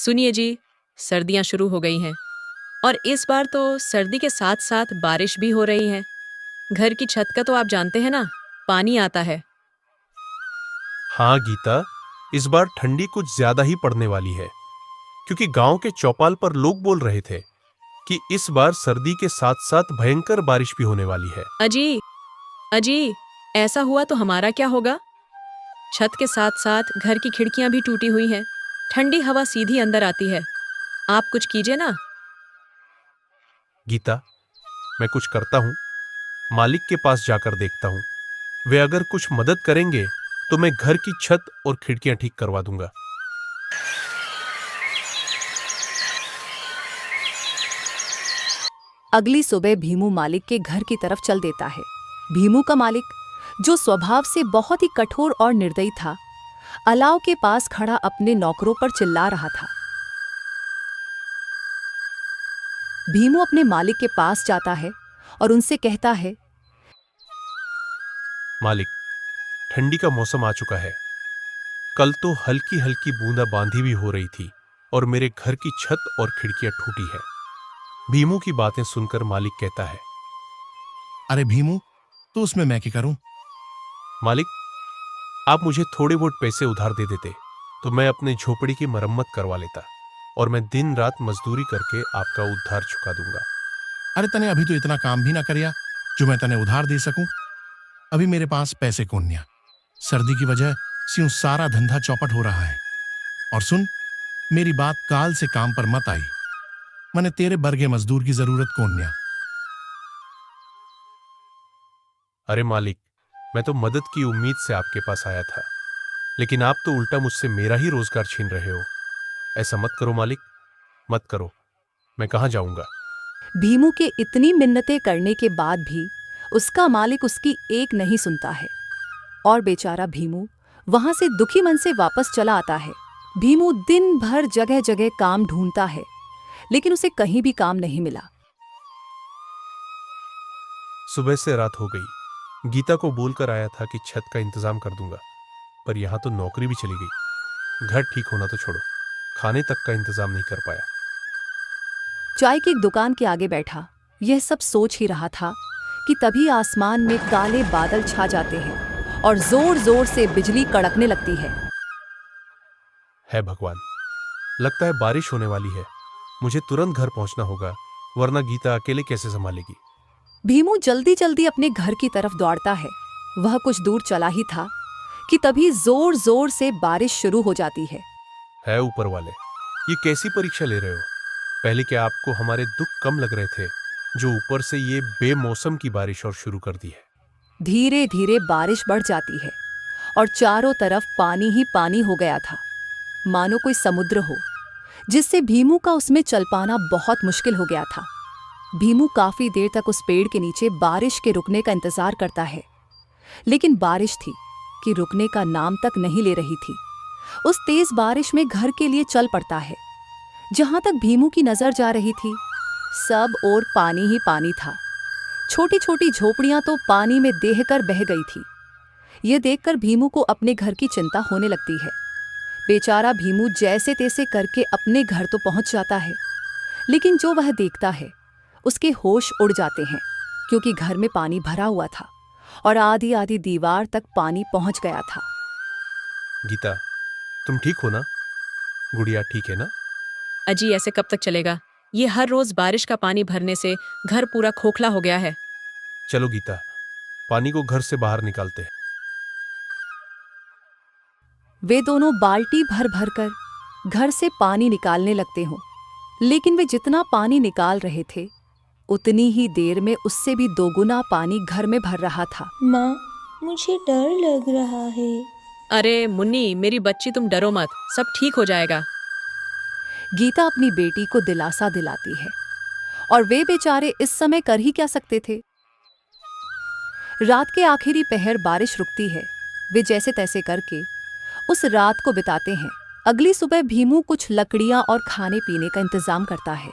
सुनिए जी, सर्दियाँ शुरू हो गई हैं और इस बार तो सर्दी के साथ-साथ बारिश भी हो रही है। घर की छत का तो आप जानते हैं ना, पानी आता है। हाँ गीता, इस बार ठंडी कुछ ज्यादा ही पड़ने वाली है, क्योंकि गांव के चौपाल पर लोग बोल रहे थे कि इस बार सर्दी के साथ साथ भयंकर बारिश भी होने वाली है। अजी, अजी, ऐसा हुआ तो हमारा क्या होगा? छत के साथ-साथ घर की खिड़कियाँ भी टूटी हुई हैं। ठंडी हवा सीधी अंदर आती है। आप कुछ कीजिए ना। गीता, मैं कुछ करता हूँ, मालिक के पास जाकर देखता हूँ। वे अगर कुछ मदद करेंगे तो मैं घर की छत और खिड़कियां ठीक करवा दूंगा। अगली सुबह भीमू मालिक के घर की तरफ चल देता है। भीमू का मालिक, जो स्वभाव से बहुत ही कठोर और निर्दयी था, अलाव के पास खड़ा अपने नौकरों पर चिल्ला रहा था। भीमू अपने मालिक के पास जाता है और उनसे कहता है, मालिक, ठंडी का मौसम आ चुका है। कल तो हल्की हल्की बूंदाबांदी भी हो रही थी और मेरे घर की छत और खिड़कियां टूटी है। भीमू की बातें सुनकर मालिक कहता है, अरे भीमू, तो उसमें मैं क्या करूं? मालिक, आप मुझे थोड़े बहुत पैसे उधार दे देते तो मैं अपने झोपड़ी की मरम्मत करवा लेता और मैं दिन रात मजदूरी करके आपका उधार चुका दूंगा। अरे तने अभी तो इतना काम भी ना करिया जो मैं तने उधार दे सकूं। अभी मेरे पास पैसे कोन्या। सर्दी की वजह से यूं सारा धंधा चौपट हो रहा है। और सुन, मेरी बात काल से काम पर मत आई। मने तेरे बर्गे मजदूर की जरूरत कोन्या। अरे मालिक, मैं तो मदद की उम्मीद से आपके पास आया था, लेकिन आप तो उल्टा मुझसे मेरा ही रोजगार छीन रहे हो। ऐसा मत करो मालिक, मत करो। मैं कहां जाऊंगा? भीमू के इतनी मिन्नतें करने के बाद भी उसका मालिक उसकी एक नहीं सुनता है और बेचारा भीमू वहां से दुखी मन से वापस चला आता है। भीमू दिन भर जगह जगह काम ढूंढता है, लेकिन उसे कहीं भी काम नहीं मिला। सुबह से रात हो गई। गीता को बोलकर आया था कि छत का इंतजाम कर दूंगा, पर यहां तो नौकरी भी चली गई। घर ठीक होना तो छोड़ो, खाने तक का इंतजाम नहीं कर पाया। चाय की एक दुकान के आगे बैठा यह सब सोच ही रहा था कि तभी आसमान में काले बादल छा जाते हैं और जोर जोर से बिजली कड़कने लगती है। भगवान, लगता है बारिश होने वाली है। मुझे तुरंत घर पहुंचना होगा, वरना गीता अकेले कैसे संभालेगी। भीमू जल्दी जल्दी अपने घर की तरफ दौड़ता है। वह कुछ दूर चला ही था कि तभी जोर जोर से बारिश शुरू हो जाती है। ऊपर वाले, ये कैसी परीक्षा ले रहे हो? पहले क्या आपको हमारे दुख कम लग रहे थे, जो ऊपर से ये बेमौसम की बारिश और शुरू कर दी है। धीरे धीरे बारिश बढ़ जाती है और चारों तरफ पानी ही पानी हो गया था, मानो कोई समुद्र हो, जिससे भीमू का उसमें चल पाना बहुत मुश्किल हो गया था। भीमू काफी देर तक उस पेड़ के नीचे बारिश के रुकने का इंतजार करता है, लेकिन बारिश थी कि रुकने का नाम तक नहीं ले रही थी। उस तेज बारिश में घर के लिए चल पड़ता है। जहां तक भीमू की नजर जा रही थी, सब और पानी ही पानी था। छोटी छोटी झोपड़ियां तो पानी में देहकर बह गई थी। यह देखकर भीमू को अपने घर की चिंता होने लगती है। बेचारा भीमू जैसे तैसे करके अपने घर तो पहुंच जाता है, लेकिन जो वह देखता है उसके होश उड़ जाते हैं, क्योंकि घर में पानी भरा हुआ था और आधी आधी दीवार तक पानी पहुंच गया था। गीता, तुम ठीक हो ना? गुड़िया ठीक है ना? अजी, ऐसे कब तक चलेगा? ये हर रोज बारिश का पानी भरने से घर पूरा खोखला हो गया है। चलो गीता, पानी को घर से बाहर निकालते हैं। वे दोनों बाल्टी भर भर कर घर से पानी निकालने लगते हों, लेकिन वे जितना पानी निकाल रहे थे, उतनी ही देर में उससे भी दोगुना पानी घर में भर रहा था। माँ, मुझे डर लग रहा है। अरे मुन्नी, मेरी बच्ची, तुम डरो मत, सब ठीक हो जाएगा। गीता अपनी बेटी को दिलासा दिलाती है, और वे बेचारे इस समय कर ही क्या सकते थे। रात के आखिरी पहर बारिश रुकती है। वे जैसे तैसे करके उस रात को बिताते हैं। अगली सुबह भीमू कुछ लकड़ियां और खाने पीने का इंतजाम करता है,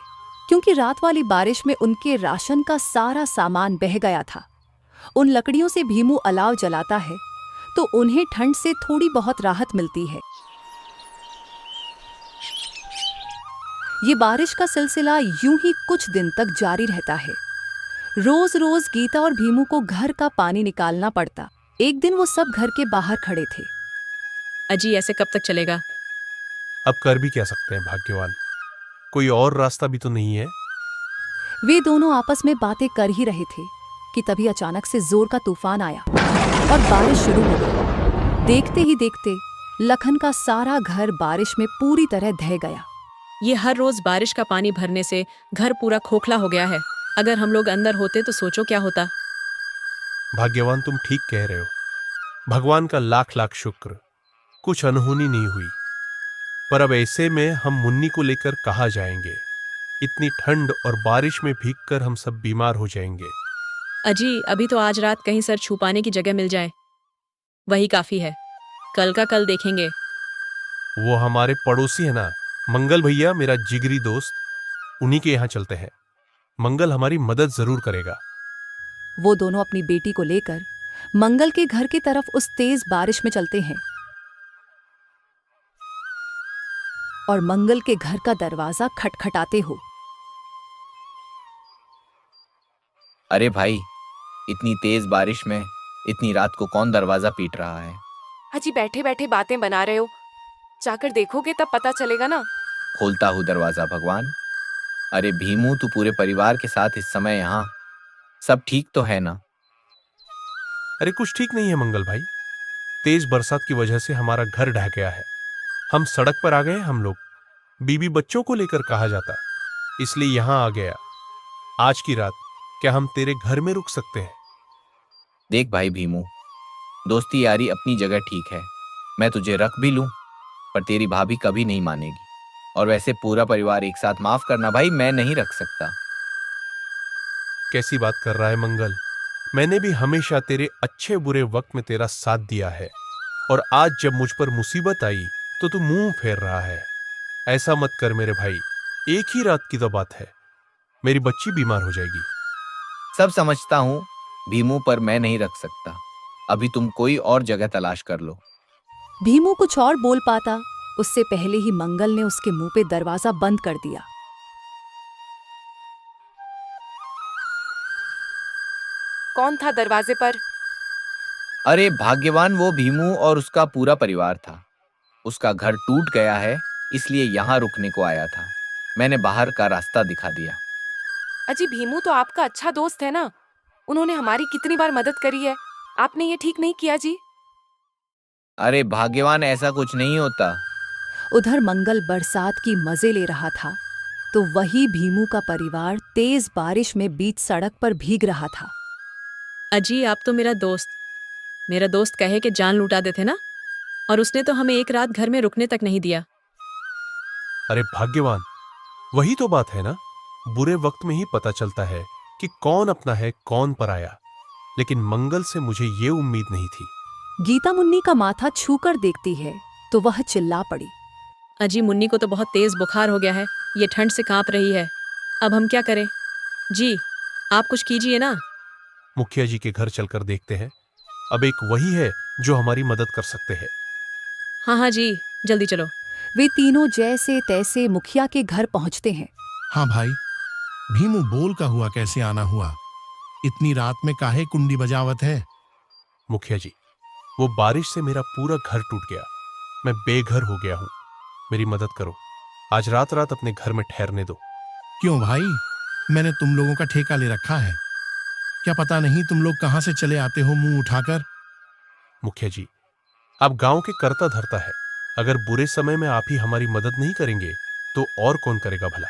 क्योंकि रात वाली बारिश में उनके राशन का सारा सामान बह गया था। उन लकड़ियों से भीमू अलाव जलाता है तो उन्हें ठंड से थोड़ी बहुत राहत मिलती है। ये बारिश का सिलसिला यूं ही कुछ दिन तक जारी रहता है। रोज रोज गीता और भीमू को घर का पानी निकालना पड़ता। एक दिन वो सब घर के बाहर खड़े थे। अजी ऐसे कब तक चलेगा? अब कर भी क्या सकते हैं भाग्यवान, कोई और रास्ता भी तो नहीं है। वे दोनों आपस में बातें कर ही रहे थे कि तभी अचानक से जोर का तूफान आया और बारिश शुरू हो गई। देखते ही देखते लखन का सारा घर बारिश में पूरी तरह ढह गया। ये हर रोज बारिश का पानी भरने से घर पूरा खोखला हो गया है। अगर हम लोग अंदर होते तो सोचो क्या होता। भाग्यवान तुम ठीक कह रहे हो, भगवान का लाख लाख शुक्र, कुछ अनहोनी नहीं हुई। पर अब ऐसे में हम मुन्नी को लेकर कहाँ जाएंगे? इतनी ठंड और बारिश में भीगकर हम सब बीमार हो जाएंगे। अजी अभी तो आज रात कहीं सर छुपाने की जगह मिल जाए, वही काफी है। कल का कल देखेंगे। वो हमारे पड़ोसी है ना, मंगल भैया, मेरा जिगरी दोस्त, उन्हीं के यहाँ चलते हैं। मंगल हमारी मदद जरूर करेगा। वो दोनों अपनी बेटी को लेकर मंगल के घर की तरफ उस तेज बारिश में चलते हैं और मंगल के घर का दरवाजा खटखटाते हो। अरे भाई, इतनी तेज बारिश में इतनी रात को कौन दरवाजा पीट रहा है? अजी बैठे बैठे बातें बना रहे हो, जाकर देखोगे तब पता चलेगा ना। खोलता हूँ दरवाजा भगवान। अरे भीमू, तू पूरे परिवार के साथ इस समय यहाँ, सब ठीक तो है ना? अरे कुछ ठीक नहीं है मंगल भाई, तेज बरसात की वजह से हमारा घर ढह गया है। हम सड़क पर आ गए। हम लोग बीबी बच्चों को लेकर कहा जाता, इसलिए यहां आ गया। आज की रात क्या हम तेरे घर में रुक सकते हैं? देख भाई भीमू, दोस्ती यारी अपनी जगह ठीक है, मैं तुझे रख भी लूं, पर तेरी भाभी कभी नहीं मानेगी। और वैसे पूरा परिवार एक साथ माफ करना भाई, मैं नहीं रख सकता। कैसी बात कर रहा है मंगल? मैंने भी हमेशा तेरे अच्छे बुरे वक्त में तेरा साथ दिया है, और आज जब मुझ पर मुसीबत आई तो तू मुंह फेर रहा है। ऐसा मत कर मेरे भाई, एक ही रात की तो बात है, मेरी बच्ची बीमार हो जाएगी। सब समझता हूँ भीमू, पर मैं नहीं रख सकता। अभी तुम कोई और जगह तलाश कर लो। भीमू कुछ और बोल पाता, उससे पहले ही मंगल ने उसके मुंह पे दरवाजा बंद कर दिया। कौन था दरवाजे पर? अरे भाग्यवान, वो भीमू और उसका पूरा परिवार था। उसका घर टूट गया है, इसलिए यहाँ रुकने को आया था। मैंने बाहर का रास्ता दिखा दिया। अजी भीमू तो आपका अच्छा दोस्त है ना, उन्होंने हमारी कितनी बार मदद करी है, आपने ये ठीक नहीं किया जी। अरे भाग्यवान, ऐसा कुछ नहीं होता। उधर मंगल बरसात की मजे ले रहा था तो वही भीमू का परिवार तेज बारिश में बीच सड़क पर भीग रहा था। अजी आप तो मेरा दोस्त कहे कि जान लुटा देते ना, और उसने तो हमें एक रात घर में रुकने तक नहीं दिया। अरे भाग्यवान, वही तो बात है ना, बुरे वक्त में ही पता चलता है कि कौन अपना है कौन पराया। लेकिन मंगल से मुझे ये उम्मीद नहीं थी। गीता मुन्नी का माथा छूकर देखती है तो वह चिल्ला पड़ी। अजी मुन्नी को तो बहुत तेज बुखार हो गया है, ये ठंड से कांप रही है। अब हम क्या करें? जी आप कुछ कीजिए ना। मुखिया जी के घर चलकर देखते हैं, अब एक वही है जो हमारी मदद कर सकते हैं। हाँ जी, जल्दी चलो। वे तीनों जैसे तैसे मुखिया के घर पहुंचते हैं। हाँ भाई, भीमू बोल का हुआ कैसे आना हुआ? इतनी रात में काहे कुंडी बजावत है? मुखिया जी, वो बारिश से मेरा पूरा घर टूट गया, मैं बेघर हो गया हूं, मेरी मदद करो। आज रात रात अपने घर में ठहरने दो। क्यों भाई, मैंने तुम लोगों का ठेका ले रखा है, क्या पता नहीं तुम लोग कहां से चले आते हो मुंह उठाकर। मुखिया जी, आप गांव के करता धरता है, अगर बुरे समय में आप ही हमारी मदद नहीं करेंगे तो और कौन करेगा भला?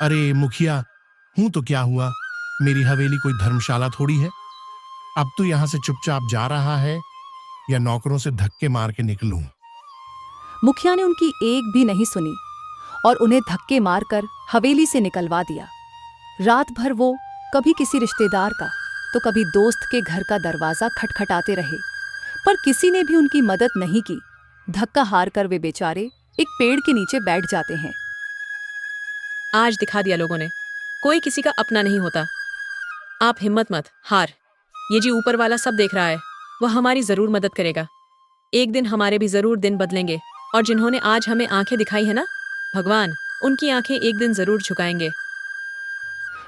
अरे मुखिया हूं तो क्या हुआ, मेरी हवेली कोई धर्मशाला थोड़ी है। अब तो यहां से चुपचाप जा रहा है या नौकरों से धक्के मार के निकलूं? मुखिया ने उनकी एक भी नहीं सुनी और उन्हें धक्के मारकर हवेली से निकलवा दिया। रात भर वो कभी किसी रिश्तेदार का तो कभी दोस्त के घर का दरवाजा खटखटाते रहे, पर किसी ने भी उनकी मदद नहीं की। धक्का हार कर वे बेचारे एक पेड़ के नीचे बैठ जाते हैं। आज दिखा दिया लोगों ने, कोई किसी का अपना नहीं होता। आप हिम्मत मत हार, ये जी ऊपर वाला सब देख रहा है, वह हमारी जरूर मदद करेगा। एक दिन हमारे भी जरूर दिन बदलेंगे, और जिन्होंने आज हमें आंखें दिखाई है ना, भगवान उनकी आंखें एक दिन जरूर झुकाएंगे।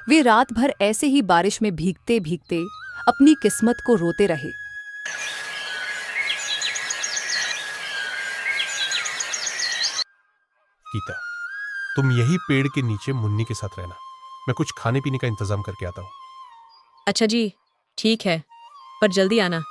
वे रात भर ऐसे ही बारिश में भीगते भीगते अपनी किस्मत को रोते रहे। गीता, तुम यही पेड़ के नीचे मुन्नी के साथ रहना। मैं कुछ खाने पीने का इंतजाम करके आता हूँ। अच्छा जी, ठीक है, पर जल्दी आना।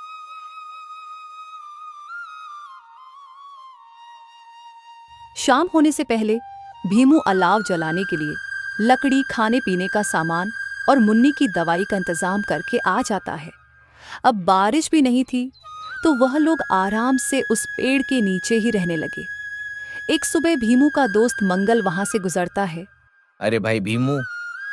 शाम होने से पहले भीमू अलाव जलाने के लिए लकड़ी, खाने पीने का सामान और मुन्नी की दवाई का इंतजाम करके आ जाता है। अब बारिश भी नहीं थी तो वह लोग आराम से उस पेड़ के नीचे ही रहने लगे। एक सुबह भीमू का दोस्त मंगल वहां से गुजरता है। अरे भाई भीमू,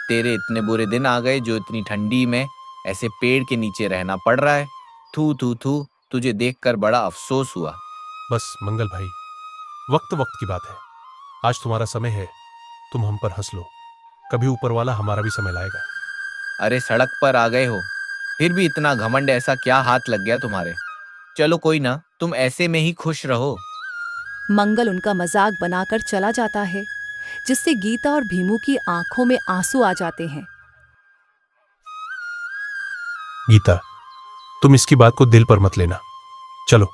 तेरे इतने बुरे दिन आ गए जो इतनी ठंडी में ऐसे पेड़ के नीचे रहना पड़ रहा है। थू थू थू, तुझे देखकर बड़ा अफसोस हुआ। बस मंगल भाई, वक्त वक्त की बात है। आज तुम्हारा समय है, तुम हम पर हंस लो। कभी ऊपर वाला हमारा भी समय लाएगा। अरे सड़क पर आ गए हो, फिर भी इतना घमंड, ऐसा क्या हाथ लग गया तुम्हारे? चलो कोई ना, तुम ऐसे में ही खुश रहो। मंगल उनका मजाक बनाकर चला जाता है, जिससे गीता और भीमू की आंखों में आंसू आ जाते हैं। गीता, तुम इसकी बात को दिल पर मत लेना। चलो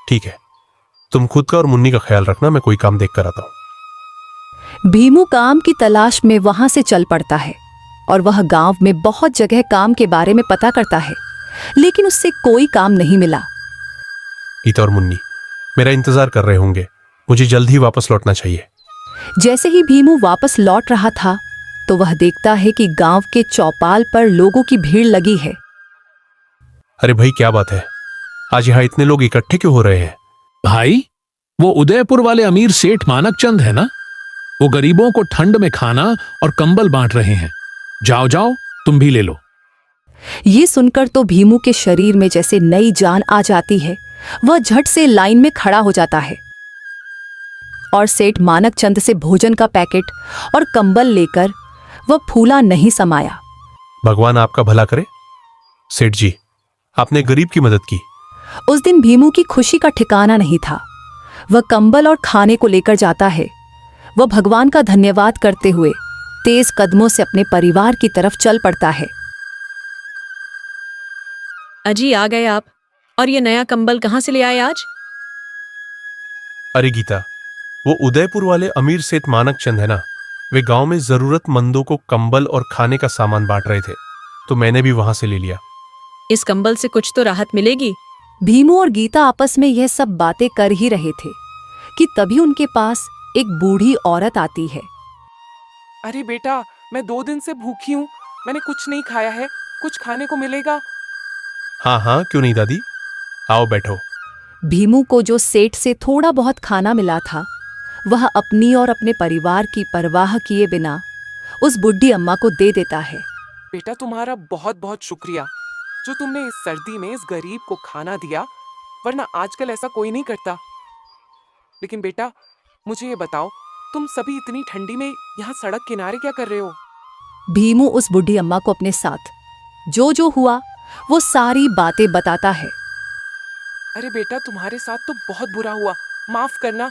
ठीक है, तुम खुद का और मुन्नी का ख्याल रखना। मैं कोई काम देख कर आता हूं। भीमू काम की तलाश में वहां से चल पड़ता है और वह गांव में बहुत जगह काम के बारे में पता करता है, लेकिन उससे कोई काम नहीं मिला। गीता और मुन्नी मेरा इंतजार कर रहे होंगे। मुझे जल्द ही वापस लौटना चाहिए। जैसे ही भीमू वापस लौट रहा था तो वह देखता है कि गांव के चौपाल पर लोगों की भीड़ लगी है। अरे भाई, क्या बात है? आज यहाँ इतने लोग इकट्ठे क्यों हो रहे हैं? भाई, वो उदयपुर वाले अमीर सेठ मानक चंद है ना? वो गरीबों को ठंड में खाना और कंबल बांट रहे हैं। जाओ जाओ, तुम भी ले लो। ये सुनकर तो भीमू के शरीर में जैसे नई जान आ जाती है। वह झट से लाइन में खड़ा हो जाता है और सेठ मानक चंद से भोजन का पैकेट और कंबल लेकर वह फूला नहीं समाया। भगवान आपका भला करे। सेठ जी, आपने गरीब की मदद की। उस दिन भीमू की खुशी का ठिकाना नहीं था। वह कंबल और खाने को लेकर जाता है। वह भगवान का धन्यवाद करते हुए तेज कदमों से अपने परिवार की तरफ चल पड़ता है। अजी, आ गए आप। और ये नया कंबल कहाँ से ले आए आज? अरे गीता, वो उदयपुर वाले अमीर सेठ मानक चंद है ना, वे गांव में जरूरतमंदों को कंबल और खाने का सामान बांट रहे थे, तो मैंने भी वहां से ले लिया। इस कंबल से कुछ तो राहत मिलेगी। भीमू और गीता आपस में यह सब बातें कर ही रहे थे कि तभी उनके पास एक बूढ़ी औरत आती है। अरे बेटा, मैं 2 दिन से भूखी हूँ, मैंने कुछ नहीं खाया है, कुछ खाने को मिलेगा? हाँ हाँ, क्यों नहीं दादी, आओ बैठो। भीमू को जो सेठ से थोड़ा बहुत खाना मिला था, वह अपनी और अपने परिवार की परवाह किए बिना उस बुढ़ी अम्मा को दे देता है। बेटा, तुम्हारा बहुत बहुत शुक्रिया जो तुमने इस सर्दी में इस गरीब को खाना दिया, वरना आजकल ऐसा कोई नहीं करता। लेकिन बेटा, मुझे ये बताओ, तुम सभी इतनी ठंडी में यहाँ सड़क किनारे क्या कर रहे हो? भीमू उस बुढ़ी अम्मा को अपने साथ जो जो हुआ वो सारी बातें बताता है। अरे बेटा, तुम्हारे साथ तो बहुत बुरा हुआ, माफ करना।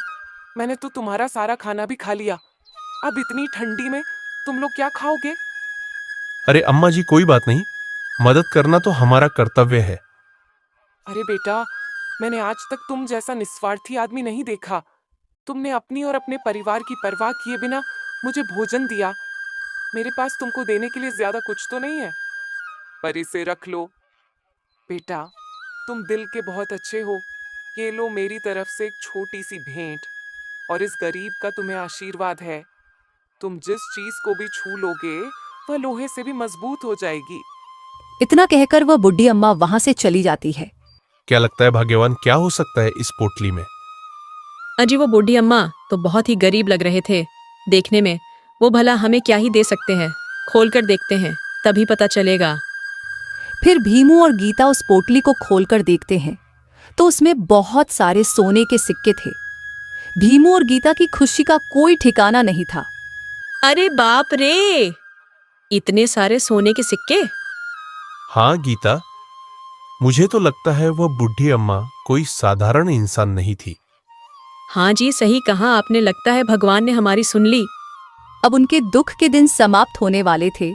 मैंने तो तुम्हारा सारा खाना भी खा लिया। अब इतनी ठंडी में तुम लोग क्या खाओगे? अरे अम्मा जी, कोई बात नहीं, मदद करना तो हमारा कर्तव्य है। अरे बेटा, मैंने आज तक तुम जैसा निस्वार्थी आदमी नहीं देखा। तुमने अपनी और अपने परिवार की परवाह किए बिना मुझे भोजन दिया। मेरे पास तुमको देने के लिए ज्यादा कुछ तो नहीं है, पर इसे रख लो। बेटा, तुम दिल के बहुत अच्छे हो। ये लो मेरी तरफ से एक छोटी सी भेंट, और इस गरीब का तुम्हें आशीर्वाद है। तुम जिस चीज को भी छू लोगे वह लोहे से भी मजबूत हो जाएगी। इतना कहकर वह बुढ़ी अम्मा वहां से चली जाती है। क्या लगता है भाग्यवान, क्या हो सकता है इस पोटली में? अजी, वो बूढ़ी अम्मा तो बहुत ही गरीब लग रहे थे देखने में। वो भला हमें क्या ही दे सकते हैं? खोलकर देखते हैं, तभी पता चलेगा। फिर भीमू और गीता उस पोटली को खोलकर देखते हैं तो उसमें बहुत सारे सोने के सिक्के थे। भीमू और गीता की खुशी का कोई ठिकाना नहीं था। अरे बाप रे, इतने सारे सोने के सिक्के! हाँ गीता, मुझे तो लगता है वह बुढ़ी अम्मा कोई साधारण इंसान नहीं थी। हाँ जी, सही कहा आपने। लगता है भगवान ने हमारी सुन ली। अब उनके दुख के दिन समाप्त होने वाले थे।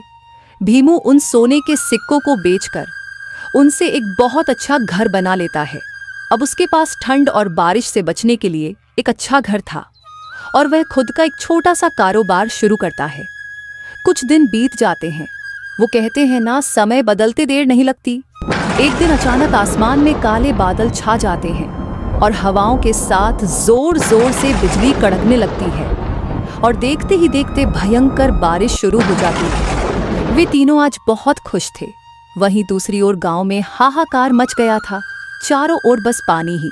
भीमू उन सोने के सिक्कों को बेचकर उनसे एक बहुत अच्छा घर बना लेता है। अब उसके पास ठंड और बारिश से बचने के लिए एक अच्छा घर था और वह खुद का एक छोटा सा कारोबार शुरू करता है। कुछ दिन बीत जाते हैं। वो कहते हैं ना, समय बदलते देर नहीं लगती। एक दिन अचानक आसमान में काले बादल छा जाते हैं और हवाओं के साथ जोर जोर से बिजली कड़कने लगती है और देखते ही देखते भयंकर बारिश शुरू हो जाती है। वे तीनों आज बहुत खुश थे। वहीं दूसरी ओर गांव में हाहाकार मच गया था। चारों ओर बस पानी ही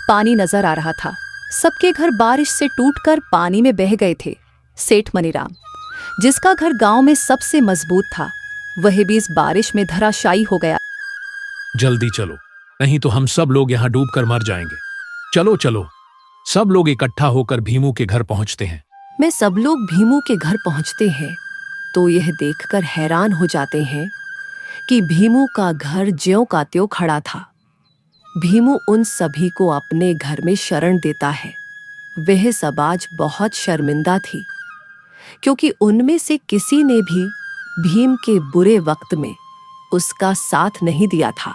पानी नजर आ रहा था। सबके घर बारिश से टूटकर पानी में बह गए थे। सेठ मनीराम, जिसका घर गांव में सबसे मजबूत था, वह भी इस बारिश में धराशायी हो गया। जल्दी चलो, नहीं तो हम सब लोग यहाँ डूबकर मर जाएंगे। चलो चलो, सब लोग इकट्ठा होकर भीमू के घर पहुंचते हैं। में सब लोग भीमू के घर पहुंचते हैं तो यह देखकर हैरान हो जाते हैं कि भीमू का घर ज्यों का त्यों खड़ा था। भीमू उन सभी को अपने घर में शरण देता है। वह सब आज बहुत शर्मिंदा थी क्योंकि उनमें से किसी ने भी भीम के बुरे वक्त में उसका साथ नहीं दिया था।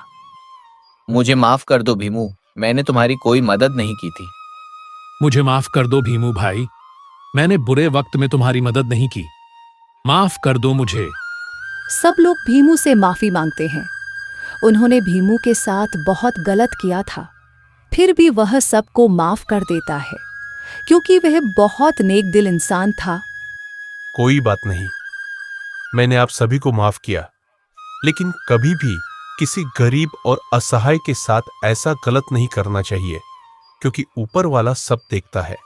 मुझे माफ कर दो भीमू, मैंने तुम्हारी कोई मदद नहीं की थी। मुझे माफ कर दो भीमू भाई, मैंने बुरे वक्त में तुम्हारी मदद नहीं की। माफ कर दो मुझे। सब लोग भीमू से माफी मांगते हैं। उन्होंने भीमू के साथ बहुत गलत किया था, फिर भी वह सबको माफ कर देता है क्योंकि वह बहुत नेक दिल इंसान था। कोई बात नहीं, मैंने आप सभी को माफ किया, लेकिन कभी भी किसी गरीब और असहाय के साथ ऐसा गलत नहीं करना चाहिए क्योंकि ऊपर वाला सब देखता है।